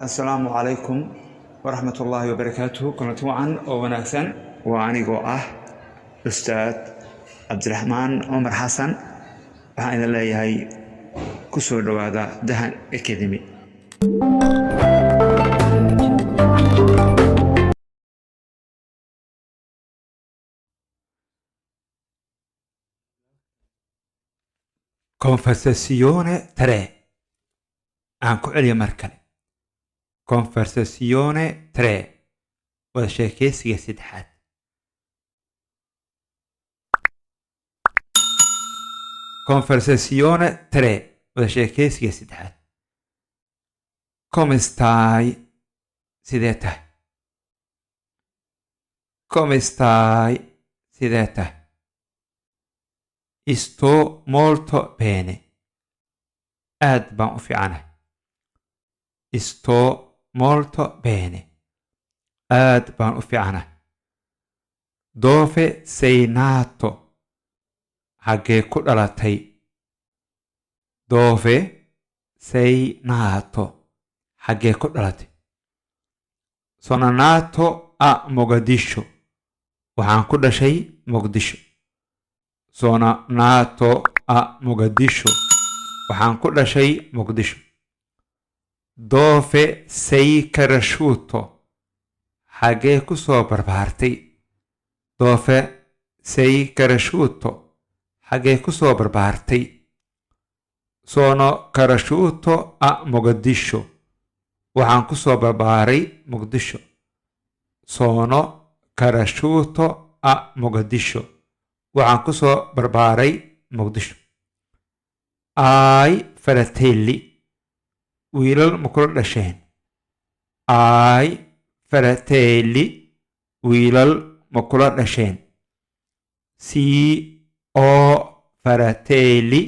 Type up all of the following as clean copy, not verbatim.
السلام عليكم ورحمة الله وبركاته. كنت معا وناكسن وانيقو أستاذ عبد الرحمن عمر حسن وحين الله يهي كسور دوادا دهان أكاديمي. Conversazione 3. Ancora lì a marcare. Conversazione 3. وهذا شيء يستحاد. Conversazione 3. وهذا شيء يستحاد. Come stai? Si detta. Come stai? Si detta. Sto molto bene. Aad baan u fiicanahay. Sto molto bene. Aad baan u fiicanahay. Dove sei nato? Xaggee ku dhalatay? Dove sei nato? Xaggee ku dhalatay? Sono nato a Mogadiscio. Waxaan ku dhashay Muqdisho. Sono nato a Mogadiscio. Waxaan ku dhashay Muqdisho. Dove sei cresciuto? Xaggee ku soo barbaartay? Dove sei cresciuto? Xaggee ku soo barbaartay? Sono cresciuto a Mogadiscio. Waxaan ku soo barbaaray Muqdisho. Sono cresciuto a Mogadiscio. Waxaan ku soo barbaaray Muqdisho. Ai fratelli. Wiilal ma kula dhasheen? Ai fratelli. Wiilal ma kula dhasheen? Sì o fratelli.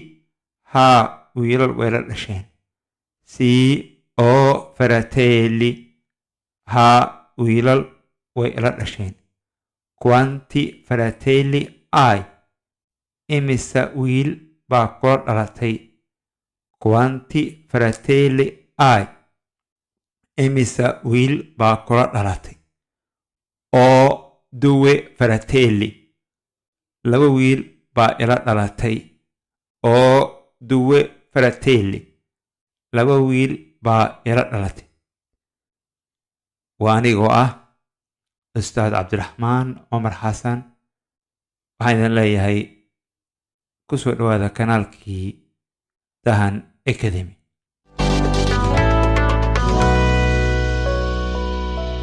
Haa wiilal way la dhasheen. Sì o fratelli. Haa wiilal way la dhasheen. Quanti fratelli hai? Imise wiil baa kula dhalatay? Quanti fratelli hai? Imise wiil baa kula dhalatay? Ho due fratelli. Laba wiil baa ila dhalatay. Ho due fratelli. Laba wiil baa ila dhalatay. Waa anigoo Ustaad Cabdiraxmaan Cumar Xasan. Waxaan idin leeyahay ku soo dhawaada kanaalkii Dahan Academy.